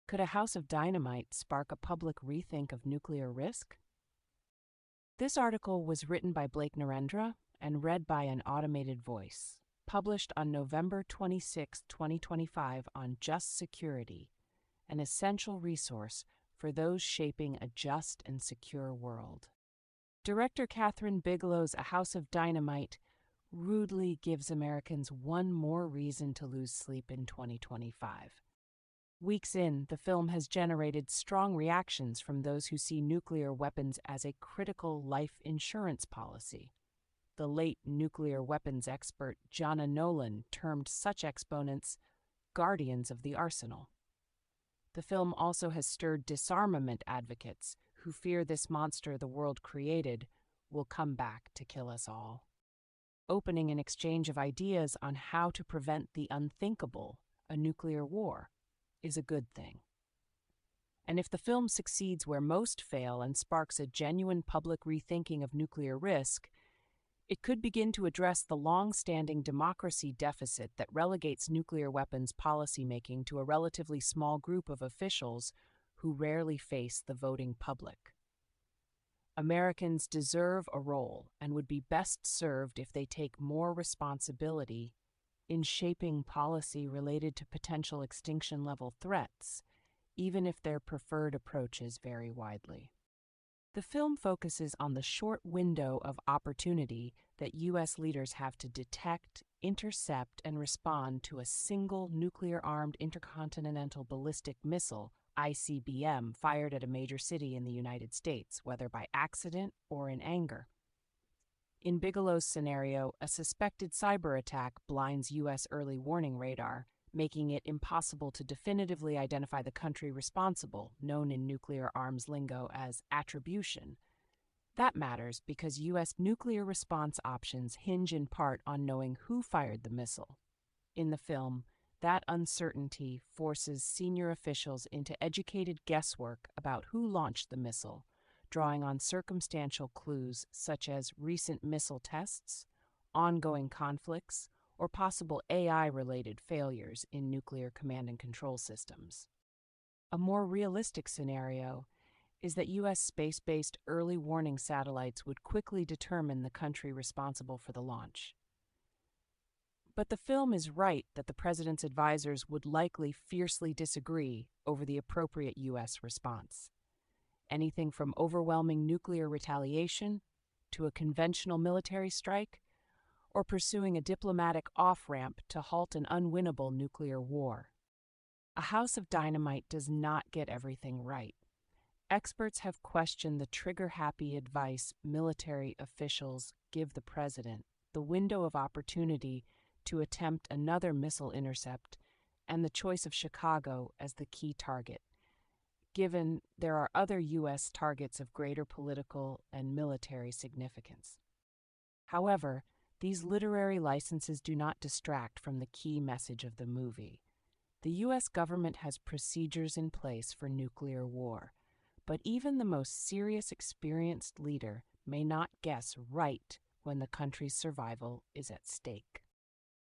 Could a house of dynamite spark a public rethink of nuclear risk? This article was written by Narendra and read by an automated voice, published on November 26, 2025 on Just Security, an essential resource for those shaping a just and secure world. Director Catherine Bigelow's A House of Dynamite rudely gives Americans one more reason to lose sleep in 2025. Weeks in, the film has generated strong reactions from those who see nuclear weapons as a critical life insurance policy. The late nuclear weapons expert Jana Nolan termed such exponents guardians of the arsenal. The film also has stirred disarmament advocates who fear this monster the world created will come back to kill us all. Opening an exchange of ideas on how to prevent the unthinkable, a nuclear war, is a good thing. And if the film succeeds where most fail and sparks a genuine public rethinking of nuclear risk, it could begin to address the long-standing democracy deficit that relegates nuclear weapons policymaking to a relatively small group of officials who rarely face the voting public. Americans deserve a role and would be best served if they take more responsibility in shaping policy related to potential extinction-level threats, even if their preferred approaches vary widely. The film focuses on the short window of opportunity that U.S. leaders have to detect, intercept, and respond to a single nuclear-armed intercontinental ballistic missile, ICBM, fired at a major city in the United States, whether by accident or in anger. In Bigelow's scenario, a suspected cyber attack blinds U.S. early warning radar, making it impossible to definitively identify the country responsible, known in nuclear arms lingo as attribution. That matters because U.S. nuclear response options hinge in part on knowing who fired the missile. In the film, that uncertainty forces senior officials into educated guesswork about who launched the missile, drawing on circumstantial clues such as recent missile tests, ongoing conflicts, or possible AI-related failures in nuclear command and control systems. A more realistic scenario is that U.S. space-based early warning satellites would quickly determine the country responsible for the launch. But the film is right that the president's advisors would likely fiercely disagree over the appropriate U.S. response. Anything from overwhelming nuclear retaliation to a conventional military strike, or pursuing a diplomatic off-ramp to halt an unwinnable nuclear war. A House of Dynamite does not get everything right. Experts have questioned the trigger-happy advice military officials give the president, the window of opportunity to attempt another missile intercept, and the choice of Chicago as the key target, given there are other U.S. targets of greater political and military significance. However, these literary licenses do not distract from the key message of the movie. The U.S. government has procedures in place for nuclear war, but even the most serious experienced leader may not guess right when the country's survival is at stake.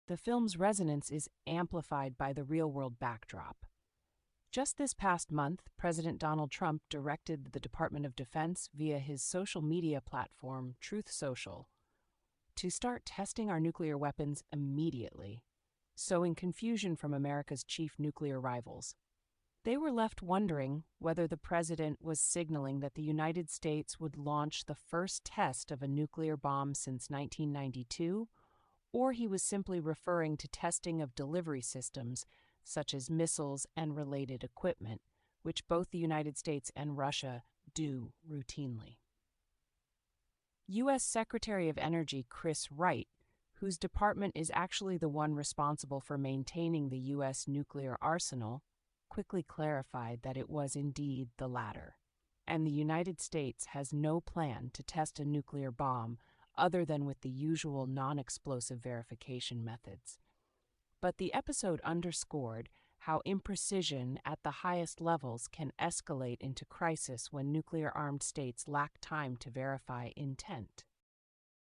The film's resonance is amplified by the real-world backdrop. Just this past month, President Donald Trump directed the Department of Defense via his social media platform, Truth Social, to start testing our nuclear weapons immediately, sowing confusion from America's chief nuclear rivals. They were left wondering whether the president was signaling that the United States would launch the first test of a nuclear bomb since 1992, or he was simply referring to testing of delivery systems such as missiles and related equipment, which both the United States and Russia do routinely. U.S. Secretary of Energy Chris Wright, whose department is actually the one responsible for maintaining the U.S. nuclear arsenal, quickly clarified that it was indeed the latter, and the United States has no plan to test a nuclear bomb other than with the usual non-explosive verification methods. But the episode underscored how imprecision at the highest levels can escalate into crisis when nuclear-armed states lack time to verify intent.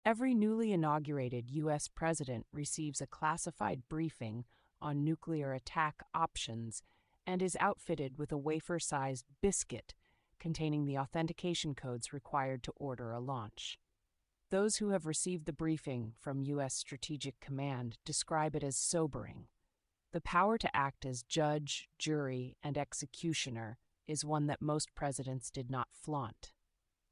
Every newly inaugurated U.S. president receives a classified briefing on nuclear attack options and is outfitted with a wafer-sized biscuit containing the authentication codes required to order a launch. Those who have received the briefing from U.S. Strategic Command describe it as sobering. The power to act as judge, jury, and executioner is one that most presidents did not flaunt.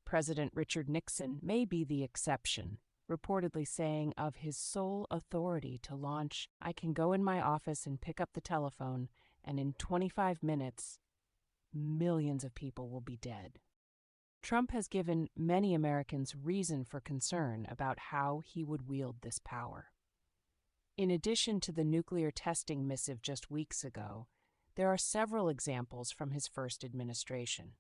President Richard Nixon may be the exception, reportedly saying of his sole authority to launch, "I can go in my office and pick up the telephone, and in 25 minutes, millions of people will be dead." Trump has given many Americans reason for concern about how he would wield this power. In addition to the nuclear testing missive just weeks ago, there are several examples from his first administration.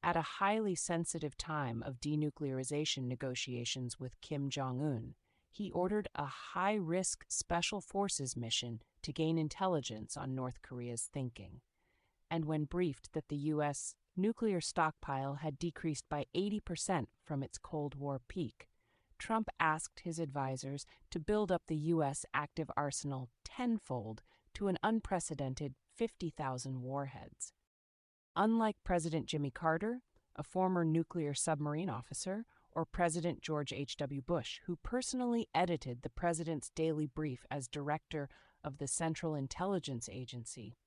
At a highly sensitive time of denuclearization negotiations with Kim Jong-un, he ordered a high-risk special forces mission to gain intelligence on North Korea's thinking. And when briefed that the U.S. nuclear stockpile had decreased by 80% from its Cold War peak, Trump asked his advisors to build up the U.S. active arsenal tenfold to an unprecedented 50,000 warheads. Unlike President Jimmy Carter, a former nuclear submarine officer, or President George H.W. Bush, who personally edited the president's daily brief as director of the Central Intelligence Agency,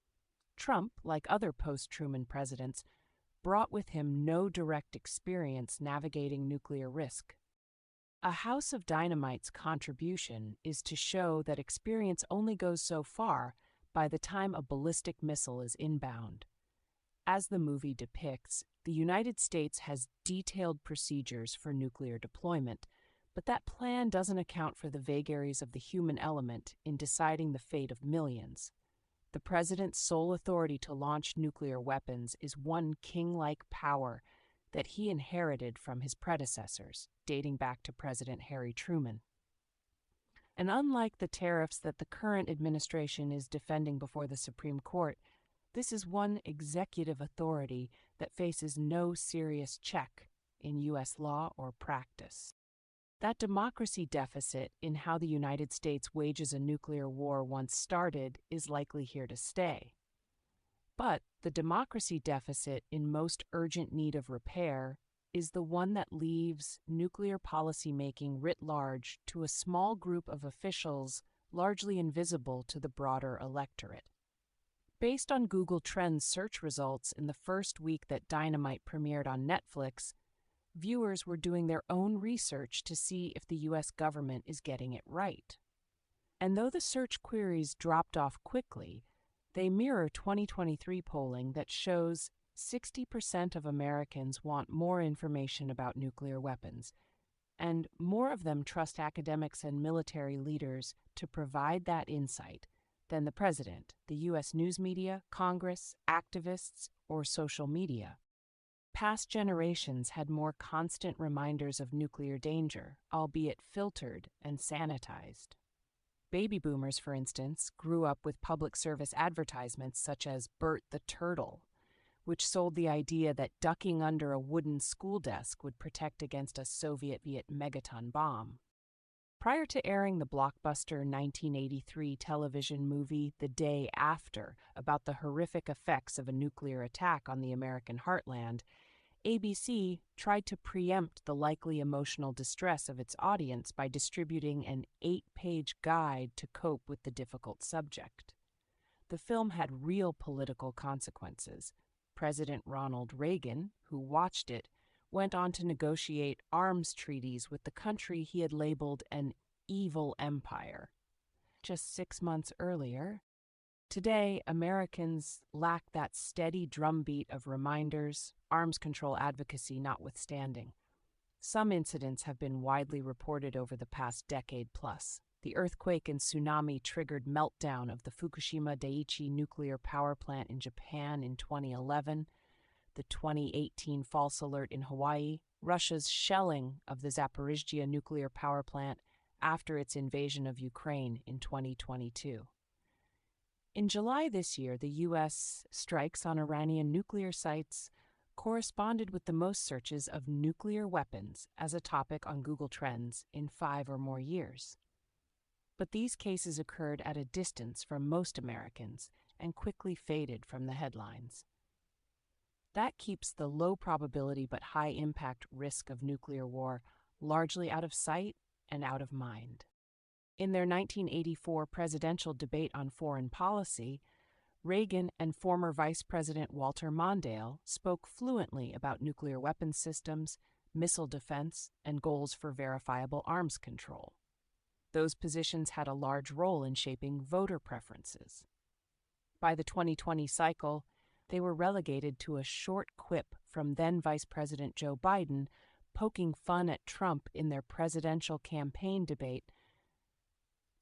Trump, like other post-Truman presidents, brought with him no direct experience navigating nuclear risk. A house of Dynamite's contribution is to show that experience only goes so far by the time a ballistic missile is inbound. As the movie depicts, the United States has detailed procedures for nuclear deployment, but that plan doesn't account for the vagaries of the human element in deciding the fate of millions. The president's sole authority to launch nuclear weapons is one king-like power that he inherited from his predecessors, dating back to President Harry Truman. And unlike the tariffs that the current administration is defending before the Supreme Court, this is one executive authority that faces no serious check in U.S. law or practice. That democracy deficit in how the United States wages a nuclear war once started is likely here to stay. But the democracy deficit in most urgent need of repair is the one that leaves nuclear policymaking writ large to a small group of officials largely invisible to the broader electorate. Based on Google Trends search results in the first week that Dynamite premiered on Netflix, viewers were doing their own research to see if the U.S. government is getting it right. And though the search queries dropped off quickly, they mirror 2023 polling that shows 60% of Americans want more information about nuclear weapons, and more of them trust academics and military leaders to provide that insight than the president, the U.S. news media, Congress, activists, or social media. Past generations had more constant reminders of nuclear danger, albeit filtered and sanitized. Baby boomers, for instance, grew up with public service advertisements such as Bert the Turtle, which sold the idea that ducking under a wooden school desk would protect against a Soviet Viet megaton bomb. Prior to airing the blockbuster 1983 television movie The Day After about the horrific effects of a nuclear attack on the American heartland, ABC tried to preempt the likely emotional distress of its audience by distributing an 8-page guide to cope with the difficult subject. The film had real political consequences. President Ronald Reagan, who watched it, went on to negotiate arms treaties with the country he had labeled an evil empire. Just 6 months earlier, today, Americans lack that steady drumbeat of reminders, arms control advocacy notwithstanding. Some incidents have been widely reported over the past decade plus. The earthquake and tsunami-triggered meltdown of the Fukushima Daiichi nuclear power plant in Japan in 2011, the 2018 false alert in Hawaii, Russia's shelling of the Zaporizhzhia nuclear power plant after its invasion of Ukraine in 2022. In July this year, the U.S. strikes on Iranian nuclear sites corresponded with the most searches of nuclear weapons as a topic on Google Trends in 5 or more years. But these cases occurred at a distance from most Americans and quickly faded from the headlines. That keeps the low probability but high impact risk of nuclear war largely out of sight and out of mind. In their 1984 presidential debate on foreign policy, Reagan and former Vice President Walter Mondale spoke fluently about nuclear weapons systems, missile defense, and goals for verifiable arms control. Those positions had a large role in shaping voter preferences. By the 2020 cycle, they were relegated to a short quip from then Vice President Joe Biden, poking fun at Trump in their presidential campaign debate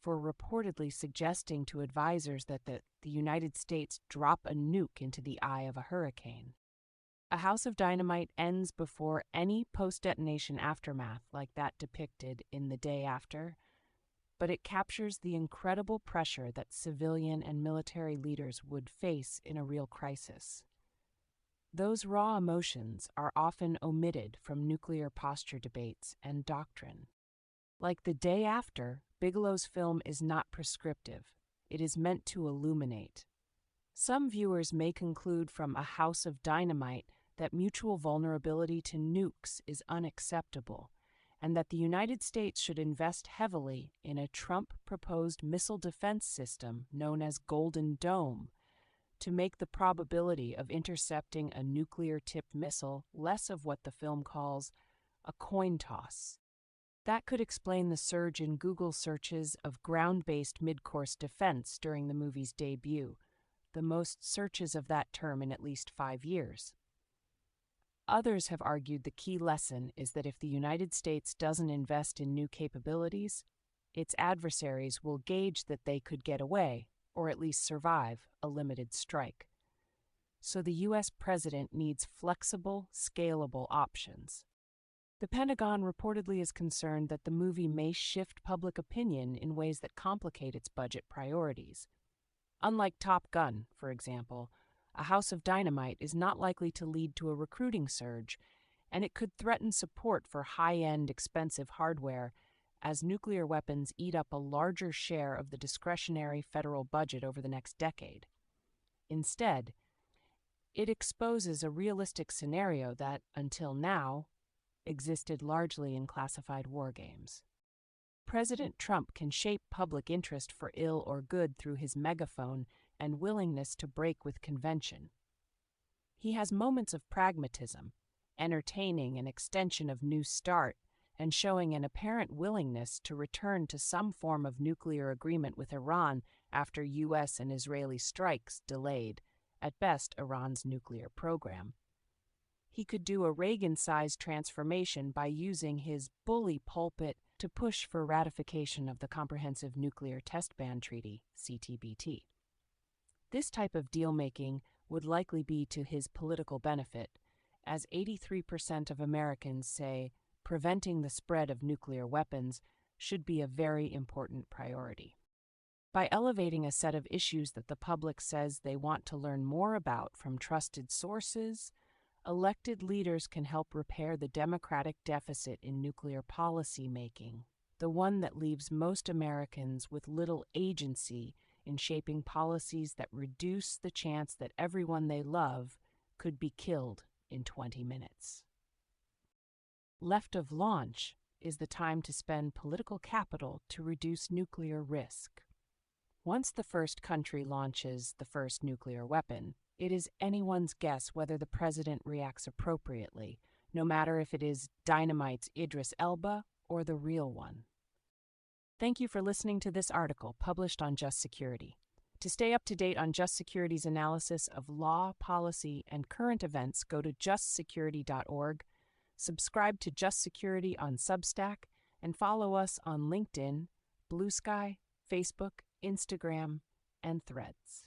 for reportedly suggesting to advisers that the United States drop a nuke into the eye of a hurricane. A House of Dynamite ends before any post-detonation aftermath like that depicted in The Day After, but it captures the incredible pressure that civilian and military leaders would face in a real crisis. Those raw emotions are often omitted from nuclear posture debates and doctrine. Like The Day After, Bigelow's film is not prescriptive. It is meant to illuminate. Some viewers may conclude from A House of Dynamite that mutual vulnerability to nukes is unacceptable, and that the United States should invest heavily in a Trump-proposed missile defense system known as Golden Dome to make the probability of intercepting a nuclear-tipped missile less of what the film calls a coin toss. That could explain the surge in Google searches of ground-based mid-course defense during the movie's debut, the most searches of that term in at least 5 years. Others have argued the key lesson is that if the United States doesn't invest in new capabilities, its adversaries will gauge that they could get away, or at least survive, a limited strike. So the U.S. president needs flexible, scalable options. The Pentagon reportedly is concerned that the movie may shift public opinion in ways that complicate its budget priorities. Unlike Top Gun, for example, A House of Dynamite is not likely to lead to a recruiting surge, and it could threaten support for high-end, expensive hardware as nuclear weapons eat up a larger share of the discretionary federal budget over the next decade. Instead, it exposes a realistic scenario that, until now, existed largely in classified war games. President Trump can shape public interest for ill or good through his megaphone and willingness to break with convention. He has moments of pragmatism, entertaining an extension of New START and showing an apparent willingness to return to some form of nuclear agreement with Iran after U.S. and Israeli strikes delayed, at best, Iran's nuclear program. He could do a Reagan-sized transformation by using his bully pulpit to push for ratification of the Comprehensive Nuclear Test Ban Treaty, CTBT. This type of deal-making would likely be to his political benefit, as 83% of Americans say preventing the spread of nuclear weapons should be a very important priority. By elevating a set of issues that the public says they want to learn more about from trusted sources, elected leaders can help repair the democratic deficit in nuclear policy making, the one that leaves most Americans with little agency in shaping policies that reduce the chance that everyone they love could be killed in 20 minutes. Left of launch is the time to spend political capital to reduce nuclear risk. Once the first country launches the first nuclear weapon, it is anyone's guess whether the president reacts appropriately, no matter if it is Dynamite's Idris Elba or the real one. Thank you for listening to this article published on Just Security. To stay up to date on Just Security's analysis of law, policy, and current events, go to justsecurity.org, subscribe to Just Security on Substack, and follow us on LinkedIn, Blue Sky, Facebook, Instagram, and Threads.